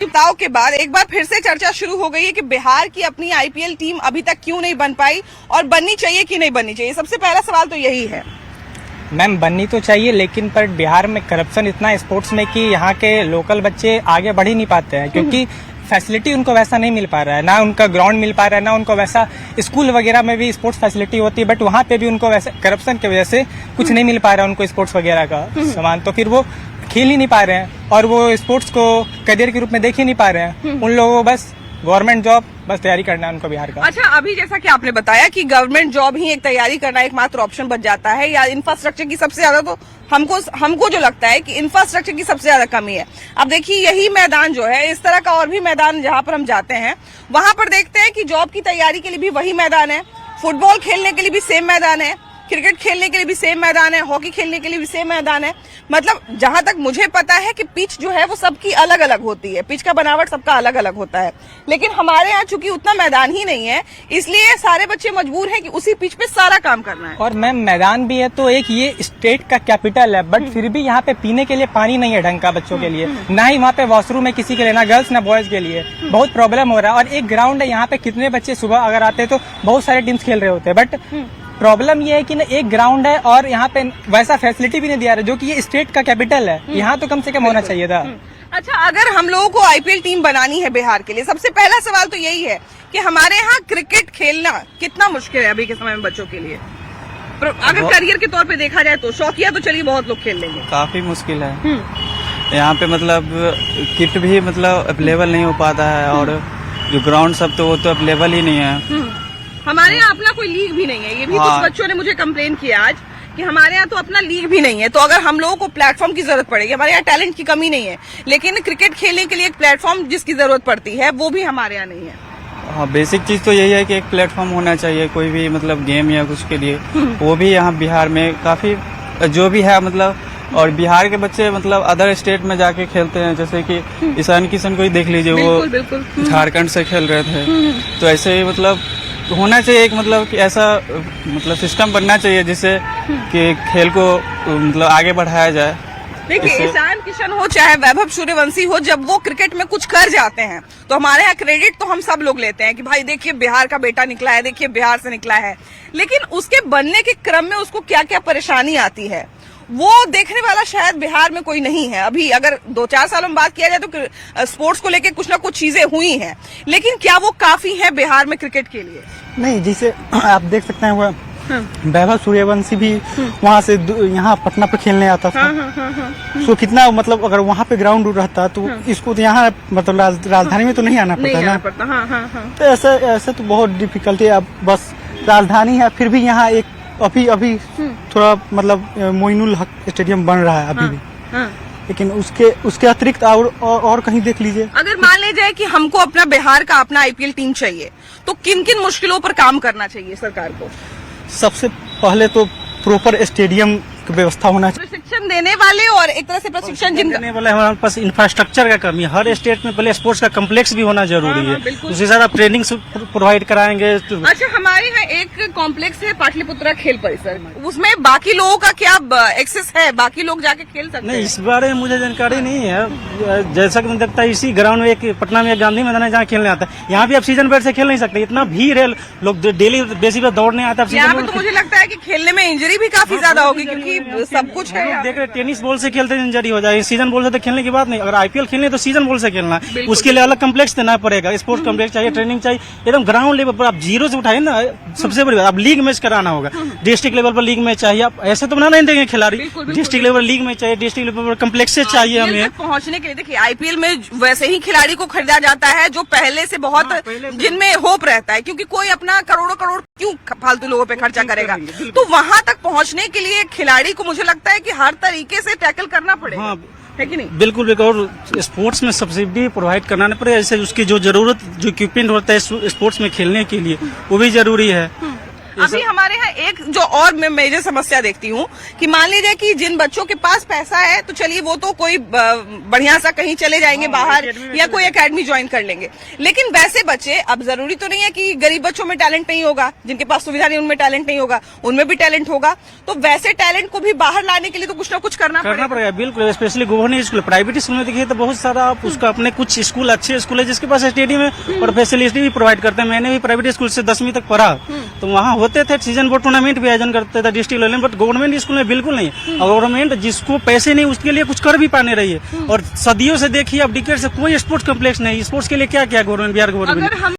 चुनाव के बाद एक बार फिर से चर्चा शुरू हो गई है कि बिहार की अपनी आईपीएल टीम अभी तक क्यों नहीं बन पाई और बननी चाहिए कि नहीं बननी चाहिए। सबसे पहला सवाल तो यही है। मैम, बननी तो चाहिए, लेकिन पर बिहार में करप्शन इतना है स्पोर्ट्स में कि यहाँ के लोकल बच्चे आगे बढ़ ही नहीं पाते हैं, क्योंकि फैसिलिटी उनको वैसा नहीं मिल पा रहा है। ना उनका ग्राउंड मिल पा रहा है, ना उनको वैसा स्कूल वगैरह में भी स्पोर्ट्स फैसिलिटी होती है, बट वहाँ पे भी उनको वैसे करप्शन की वजह से कुछ नहीं मिल पा रहा है उनको स्पोर्ट्स वगैरह का सामान। तो फिर वो खेल ही नहीं पा रहे हैं और वो स्पोर्ट्स को करियर के रूप में देख ही नहीं पा रहे हैं। उन लोगों को बस गवर्नमेंट जॉब बस तैयारी करना है उनको बिहार का। अच्छा, अभी जैसा कि आपने बताया कि गवर्नमेंट जॉब ही एक तैयारी करना एकमात्र ऑप्शन बन जाता है, या इंफ्रास्ट्रक्चर की सबसे ज्यादा तो हमको जो लगता है कि इंफ्रास्ट्रक्चर की सबसे ज्यादा कमी है। अब देखिए, यही मैदान जो है, इस तरह का और भी मैदान जहां पर हम जाते हैं वहां पर देखते हैं कि जॉब की तैयारी के लिए भी वही मैदान है, फुटबॉल खेलने के लिए भी सेम मैदान है, क्रिकेट खेलने के लिए भी सेम मैदान है, हॉकी खेलने के लिए भी सेम मैदान है। मतलब जहां तक मुझे पता है कि पिच जो है वो सबकी अलग अलग होती है, पिच का बनावट सबका अलग अलग होता है, लेकिन हमारे यहाँ चूंकि उतना मैदान ही नहीं है, इसलिए सारे बच्चे मजबूर हैं कि उसी पिच पे सारा काम करना है। और मैम, मैदान भी है तो एक ये स्टेट का कैपिटल है, बट फिर भी यहाँ पे पीने के लिए पानी नहीं है ढंग का बच्चों के लिए, ना ही वहाँ पे वॉशरूम है किसी के लिए, ना गर्ल्स ना बॉयज के लिए। बहुत प्रॉब्लम हो रहा है। और एक ग्राउंड है यहाँ पे, कितने बच्चे सुबह अगर आते हैं तो बहुत सारे टीम्स खेल रहे होते हैं, बट प्रॉब्लम ये है कि ना एक ग्राउंड है और यहाँ पे वैसा फैसिलिटी भी नहीं दिया रहा, जो कि ये स्टेट का कैपिटल है। यहाँ तो कम से कम होना चाहिए था। अच्छा, अगर हम लोगों को आईपीएल टीम बनानी है बिहार के लिए, सबसे पहला सवाल तो यही है कि हमारे यहाँ क्रिकेट खेलना कितना मुश्किल है अभी के समय में बच्चों के लिए। अगर करियर के तौर पे देखा जाए तो शौकिया तो चलिए बहुत लोग खेल लेंगे, काफी मुश्किल है। यहाँ पे मतलब किट भी मतलब अवेलेबल नहीं हो पाता है, और जो ग्राउंड सब तो वो तो अवेलेबल ही नहीं है। हमारे यहाँ अपना कोई लीग भी नहीं है। ये भी कुछ बच्चों ने मुझे कंप्लेन किया आज कि हमारे यहाँ तो अपना लीग भी नहीं है। तो अगर हम लोगों को प्लेटफॉर्म की जरूरत पड़ेगी, हमारे यहाँ टैलेंट की कमी नहीं है, लेकिन क्रिकेट खेलने के लिए एक प्लेटफॉर्म जिसकी जरूरत पड़ती है वो भी हमारे यहाँ नहीं है। हाँ, बेसिक चीज तो यही है कि एक प्लेटफॉर्म होना चाहिए कोई भी मतलब गेम या कुछ के लिए। वो भी यहाँ बिहार में काफी जो भी है मतलब, और बिहार के बच्चे मतलब अदर स्टेट में जाके खेलते हैं, जैसे कि ईशान किशन को ही देख लीजिए, वो झारखंड से खेल रहे थे। तो ऐसे ही मतलब होना चाहिए एक मतलब कि ऐसा मतलब सिस्टम बनना चाहिए जिससे कि खेल को मतलब आगे बढ़ाया जाए। देखिए, ईशान किशन हो चाहे वैभव सूर्यवंशी हो, जब वो क्रिकेट में कुछ कर जाते हैं तो हमारे यहाँ क्रेडिट तो हम सब लोग लेते हैं कि भाई देखिए बिहार का बेटा निकला है, देखिए बिहार से निकला है। लेकिन उसके बनने के क्रम में उसको क्या क्या परेशानी आती है वो देखने वाला शायद बिहार में कोई नहीं है। अभी अगर 2-4 सालों में बात किया जाए तो स्पोर्ट्स को लेके कुछ ना कुछ चीजें हुई हैं, लेकिन क्या वो काफी है बिहार में क्रिकेट के लिए? नहीं, जिसे आप देख सकते हैं वो वैभव सूर्यवंशी भी वहाँ से यहाँ पटना पे खेलने आता था। सो कितना मतलब अगर वहाँ पे ग्राउंड रहता तो इसको तो यहाँ मतलब राजधानी में तो नहीं आना पड़ता ना। तो ऐसे तो बहुत डिफिकल्टी है। अब बस राजधानी है, फिर भी यहाँ एक अभी थोड़ा मतलब मोइनुल हक स्टेडियम बन रहा है अभी भी, लेकिन उसके अतिरिक्त और कहीं देख लीजिए। अगर मान ले जाए कि हमको अपना बिहार का अपना आईपीएल टीम चाहिए तो किन किन मुश्किलों पर काम करना चाहिए सरकार को? सबसे पहले तो प्रॉपर स्टेडियम की व्यवस्था होना चाहिए, प्रशिक्षण देने वाले और एक तरह से प्रशिक्षण देने वाले। हमारे पास इंफ्रास्ट्रक्चर का कमी है। हर स्टेट में पहले स्पोर्ट्स का कम्प्लेक्स भी होना जरूरी है, उसके साथ आप ट्रेनिंग प्रोवाइड कराएंगे। अच्छा, हमारे यहाँ एक कॉम्प्लेक्स है पाटलिपुत्रा खेल परिसर, उसमें बाकी लोगों का क्या एक्सेस है? बाकी लोग जाके खेल सकते हैं? नहीं, इस बारे में मुझे जानकारी नहीं है। जैसा कि मुझे लगता है इसी ग्राउंड में एक पटना में एक गांधी मैदान है जहाँ खेलने आता है। यहाँ भी आप सीजन बेड से खेल नहीं सकते, इतना भीड़ है, लोग डेली बेसिस पे दौड़ने आता है। यहाँ पे तो मुझे लगता है कि खेलने में इंजरी भी काफी ज्यादा होगी, क्योंकि सब कुछ है। देख रहे टेनिस बॉल से खेलते इंजरी हो जाए, सीजन बॉल से तो खेलने की बात नहीं। अगर आईपीएल खेलने तो सीजन बॉल से खेलना है, उसके लिए अलग कम्प्लेक्स देना पड़ेगा। स्पोर्ट्स कम्प्लेक्स चाहिए, ट्रेनिंग चाहिए, एकदम ग्राउंड लेवल पर। आप जीरो से उठाए ना, सबसे बड़ी बात आप लीग मैच कराना होगा। डिस्ट्रिक्ट लेवल पर लीग मैच चाहिए। आप ऐसे तो बना नहीं देंगे खिलाड़ी। डिस्ट्रिक्ट लेवल लीग मैच चाहिए, डिस्ट्रिक्ट लेवल पर कम्प्लेक्स चाहिए हमें पहुंचने के लिए। देखिए, आईपीएल में वैसे ही खिलाड़ी को खरीदा जाता है जो पहले से बहुत जिनमें होप रहता है, क्योंकि कोई अपना करोड़ों करोड़ क्यों फालतू लोगों पे खर्चा करेगा। तो वहां तक पहुंचने के लिए खिलाड़ी को मुझे लगता है कि हर तरीके से टैकल करना पड़ेगा। हाँ, है कि नहीं? बिल्कुल। और स्पोर्ट्स में सब्सिडी प्रोवाइड कराना पड़ेगा, जैसे उसकी जो जरूरत जो इक्विपमेंट होता है स्पोर्ट्स में खेलने के लिए वो भी जरूरी है। अभी हमारे यहाँ एक जो और मैं मेजर समस्या देखती हूँ कि मान लीजिए कि जिन बच्चों के पास पैसा है तो चलिए वो तो कोई बढ़िया सा कहीं चले जाएंगे बाहर या कोई एकेडमी ज्वाइन कर लेंगे, लेकिन वैसे बच्चे, अब जरूरी तो नहीं है कि गरीब बच्चों में टैलेंट नहीं होगा, जिनके पास सुविधा नहीं उनमें टैलेंट नहीं होगा, उनमें भी टैलेंट होगा, तो वैसे टैलेंट को भी बाहर लाने के लिए तो कुछ ना कुछ करना पड़ेगा। बिल्कुल, specially government school, private school में देखिए तो बहुत सारा आप उसका अपने कुछ स्कूल अच्छे स्कूल है जिसके पास स्टेडियम है और फैसिलिटी भी प्रोवाइड करते हैं। मैंने भी प्राइवेट स्कूल से 10वीं तक पढ़ा तो वहाँ होते थे सीजन बोर्ड टूर्नामेंट भी आयोजन करते थे डिस्ट्रिक्ट लेवल में, बट गवर्नमेंट स्कूल में बिल्कुल नहीं। और गवर्नमेंट जिसको पैसे नहीं उसके लिए कुछ कर भी पाने रही है। और सदियों से देखिए अब डिकेट से कोई स्पोर्ट्स कम्प्लेक्स नहीं, स्पोर्ट्स के लिए क्या क्या गवर्नमेंट, बिहार गवर्नमेंट